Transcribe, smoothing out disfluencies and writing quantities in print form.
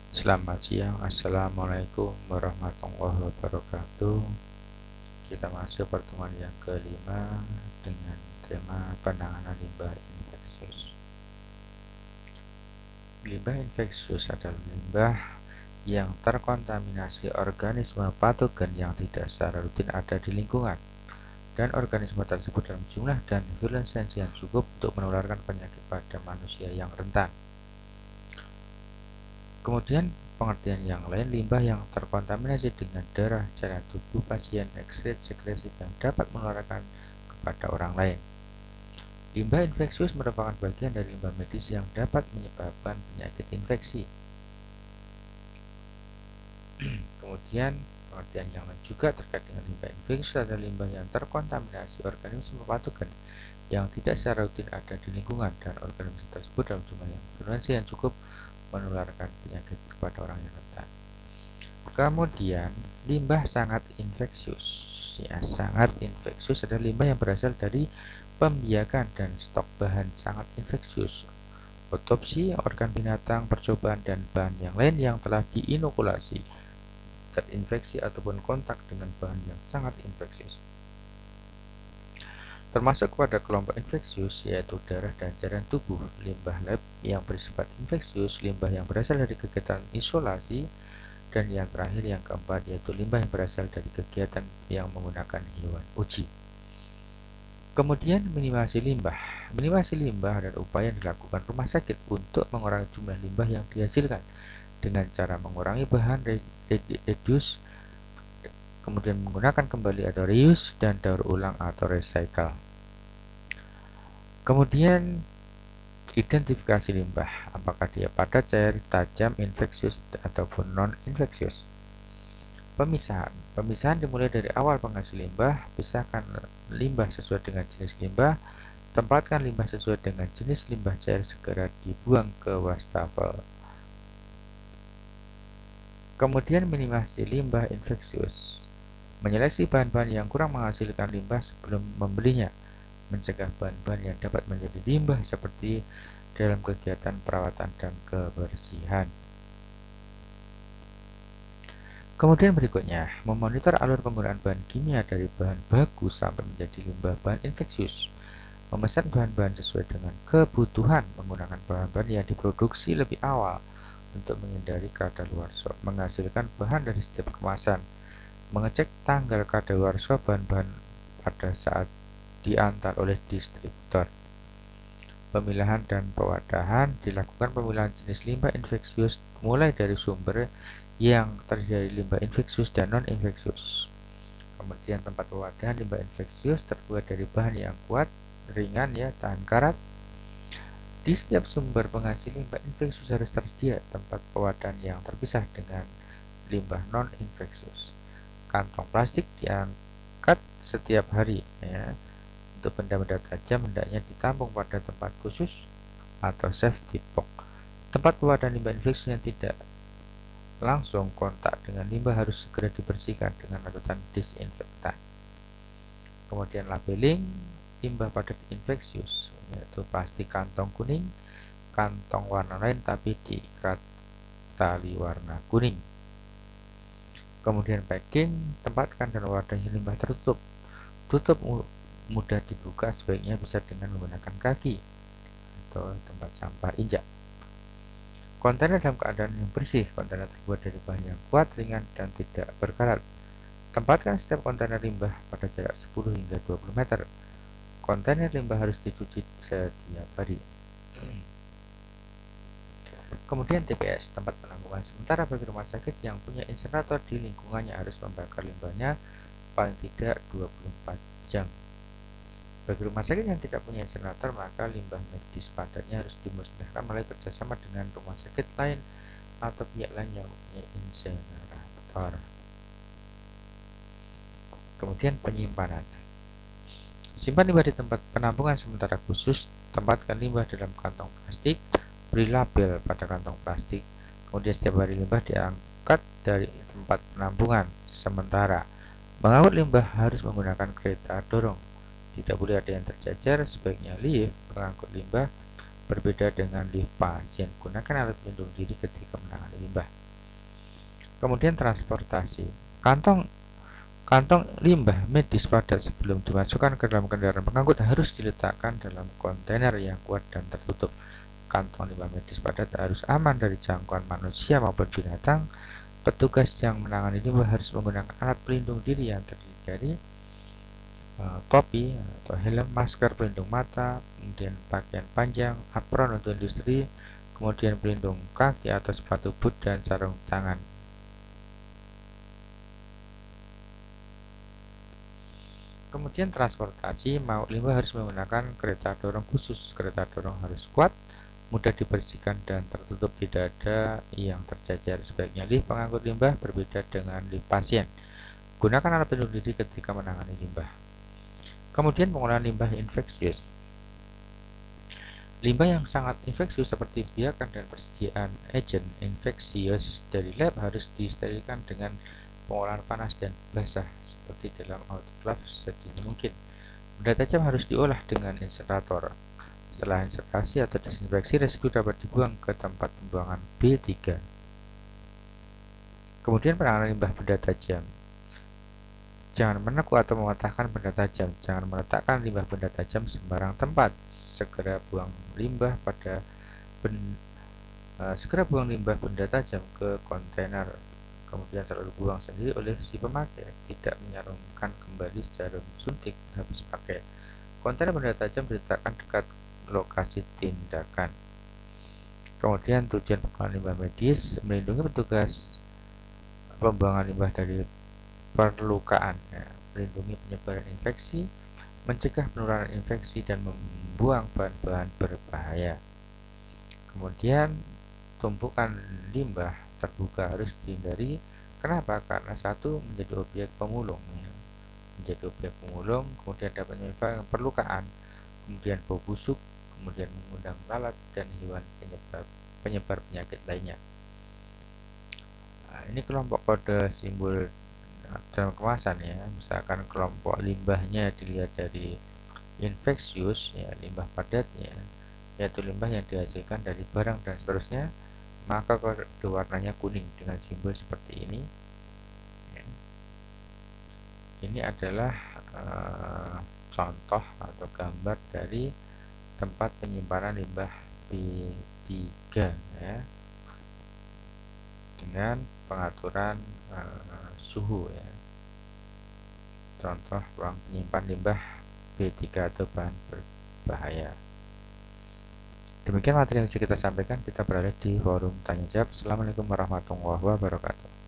Selamat siang, Assalamualaikum warahmatullahi wabarakatuh. Kita masuk pertemuan yang kelima dengan tema penanganan limbah infeksius. Limbah infeksius adalah limbah yang terkontaminasi organisme patogen yang tidak secara rutin ada di lingkungan, dan organisme tersebut dalam jumlah dan virulensi yang cukup untuk menularkan penyakit pada manusia yang rentan. Kemudian pengertian yang lain, limbah yang terkontaminasi dengan darah, cairan tubuh pasien, ekskret, sekresi yang dapat menularkan kepada orang lain. Limbah infeksius merupakan bagian dari limbah medis yang dapat menyebabkan penyakit infeksi. Kemudian pengertian yang lain juga terkait dengan limbah infeksius adalah limbah yang terkontaminasi organisme patogen yang tidak secara rutin ada di lingkungan, dan organisme tersebut dalam jumlah yang virulensi yang cukup menularkan penyakit kepada orang yang rentan. Kemudian limbah sangat infeksius. Sangat infeksius adalah limbah yang berasal dari pembiakan dan stok bahan sangat infeksius, otopsi organ binatang, percobaan, dan bahan yang lain yang telah diinokulasi, terinfeksi ataupun kontak dengan bahan yang sangat infeksius. Termasuk pada kelompok infeksius yaitu darah dan cairan tubuh, limbah lab yang bersifat infeksius, limbah yang berasal dari kegiatan isolasi, dan yang terakhir yang keempat yaitu limbah yang berasal dari kegiatan yang menggunakan hewan uji. Kemudian minimasi limbah. Minimasi limbah adalah upaya yang dilakukan rumah sakit untuk mengurangi jumlah limbah yang dihasilkan dengan cara mengurangi bahan reduce, kemudian menggunakan kembali atau reuse, dan daur ulang atau recycle. Kemudian identifikasi limbah, apakah dia padat, cair, tajam, infeksius, ataupun non-infeksius. Pemisahan dimulai dari awal penghasil limbah. Pisahkan limbah sesuai dengan jenis limbah. Tempatkan limbah sesuai dengan jenis limbah cair, segera dibuang ke wastafel. Kemudian minimasi limbah infeksius. Menyeleksi bahan-bahan yang kurang menghasilkan limbah sebelum membelinya. Mencegah bahan-bahan yang dapat menjadi limbah seperti dalam kegiatan perawatan dan kebersihan. Kemudian berikutnya, memonitor alur penggunaan bahan kimia dari bahan baku sampai menjadi limbah bahan infeksius. Memesan bahan-bahan sesuai dengan kebutuhan, menggunakan bahan-bahan yang diproduksi lebih awal untuk menghindari kadaluarsa, menghasilkan bahan dari setiap kemasan, mengecek tanggal kadaluarsa bahan-bahan pada saat diantar oleh distributor. Pemilahan dan pewadahan. Dilakukan pemilahan jenis limbah infeksius mulai dari sumber yang terjadi limbah infeksius dan non-infeksius. Kemudian tempat pewadahan limbah infeksius terbuat dari bahan yang kuat, ringan, tahan karat. Di setiap sumber penghasil limbah infeksius harus tersedia tempat pewadahan yang terpisah dengan limbah non-infeksius. Kantong plastik diangkat setiap hari. Untuk benda-benda tajam hendaknya ditampung pada tempat khusus atau safety box. Tempat pewadahan limbah infeksius yang tidak langsung kontak dengan limbah harus segera dibersihkan dengan larutan disinfektan. Kemudian labeling limbah padat infeksius, yaitu plastik kantong kuning, kantong warna lain tapi diikat tali warna kuning. Kemudian packing, tempatkan dan wadahi limbah tertutup. Tutup mudah dibuka, sebaiknya bisa dengan menggunakan kaki atau tempat sampah injak. Kontainer dalam keadaan yang bersih. Kontainer terbuat dari bahan yang kuat, ringan, dan tidak berkarat. Tempatkan setiap kontainer limbah pada jarak 10 hingga 20 meter. Kontainer limbah harus dicuci setiap hari. Kemudian TPS, tempat penampungan sementara bagi rumah sakit yang punya insinerator di lingkungannya, harus membakar limbahnya paling tidak 24 jam. Bagi rumah sakit yang tidak punya insinerator, maka limbah medis padatnya harus dimusnahkan melalui kerjasama dengan rumah sakit lain atau pihak lain yang mempunyai insinerator. Kemudian penyimpanan. Simpan limbah di tempat penampungan sementara khusus. Tempatkan limbah dalam kantong plastik. Beri label pada kantong plastik. Kemudian setiap hari limbah diangkat dari tempat penampungan sementara. Mengangkut limbah harus menggunakan kereta dorong. Tidak boleh ada yang tercecer, sebaiknya lift pengangkut limbah berbeda dengan limbah pasien. Gunakan alat pelindung diri ketika menangani limbah. Kemudian transportasi. Kantong Kantong limbah medis padat sebelum dimasukkan ke dalam kendaraan pengangkut harus diletakkan dalam kontainer yang kuat dan tertutup. Kantong limbah medis padat harus aman dari jangkauan manusia maupun binatang. Petugas yang menangani limbah harus menggunakan alat pelindung diri yang terdiri dari topi atau helm, masker pelindung mata, kemudian pakaian panjang, apron untuk industri, kemudian pelindung kaki atau sepatu boot dan sarung tangan. Kemudian transportasi, mau limbah harus menggunakan kereta dorong khusus. Kereta dorong harus kuat, mudah dibersihkan dan tertutup, tidak ada yang tercecer. Sebaiknya lift pengangkut limbah berbeda dengan lift pasien. Gunakan alat pelindung diri ketika menangani limbah. Kemudian pengolahan limbah infeksius. Limbah yang sangat infeksius seperti biakan dan persediaan agen infeksius dari lab harus disterilkan dengan pengolahan panas dan basah seperti dalam autoclave sedini mungkin. Benda tajam harus diolah dengan insinerator. Setelah insertasi atau desinfeksi, residu dapat dibuang ke tempat pembuangan B3. Kemudian penanganan limbah benda tajam. Jangan menekuk atau mematahkan benda tajam. Jangan meletakkan limbah benda tajam sembarang tempat. Segera buang limbah benda tajam ke kontainer. Kemudian selalu buang sendiri oleh si pemakai. Tidak menyarungkan kembali jarum suntik habis pakai. Kontainer benda tajam diletakkan dekat lokasi tindakan. Kemudian tujuan pembuangan limbah medis, melindungi petugas pembuangan limbah dari perlukaan, melindungi penyebaran infeksi, mencegah penularan infeksi, dan membuang bahan-bahan berbahaya. Kemudian tumpukan limbah terbuka harus dihindari. Kenapa? Karena satu, menjadi objek pemulung, kemudian dapat menyebabkan perlukaan, kemudian bau busuk, kemudian mengundang lalat dan hewan penyebar penyakit lainnya. Nah, ini kelompok kode simbol dalam kemasan ya. Misalkan kelompok limbahnya dilihat dari infeksius ya, limbah padat ya, yaitu limbah yang dihasilkan dari barang dan seterusnya, maka kode warnanya kuning dengan simbol seperti ini ya. Ini adalah contoh atau gambar dari tempat penyimpanan limbah B3 ya, dengan pengaturan suhu ya. Contoh ruang penyimpan limbah B3 atau bahan berbahaya. Demikian materi yang bisa kita sampaikan. Kita berada di forum tanya jawab. Assalamualaikum warahmatullahi wabarakatuh.